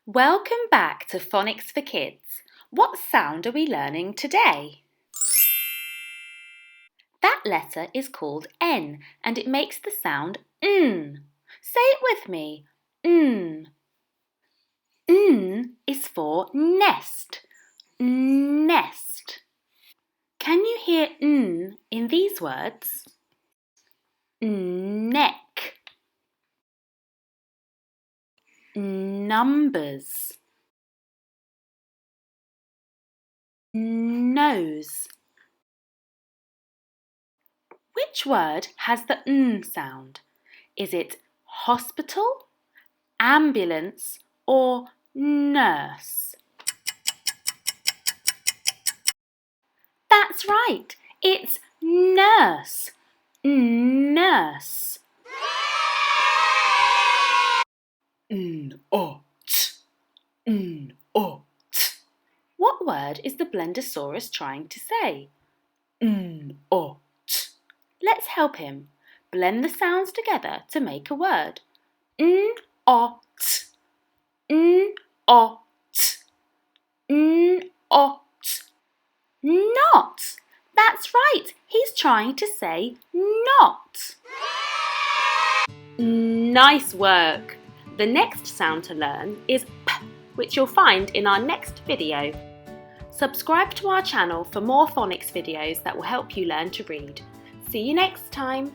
Welcome back to Phonics for Kids. What sound are we learning today? That letter is called N and it makes the sound N. Say it with me. N. N is for nest. Nest. Can you hear N in these words? Neck. Numbers. Nose. Which word has the N sound? Is it hospital, ambulance, or nurse? That's right, it's nurse. Nurse. What word is the Blendasaurus trying to say? Let's help him. Blend the sounds together to make a word. N-o-t. N-o-t. N-o-t. Not. That's right. He's trying to say not. Nice work. The next sound to learn is P, which you'll find in our next video. Subscribe to our channel for more phonics videos that will help you learn to read. See you next time.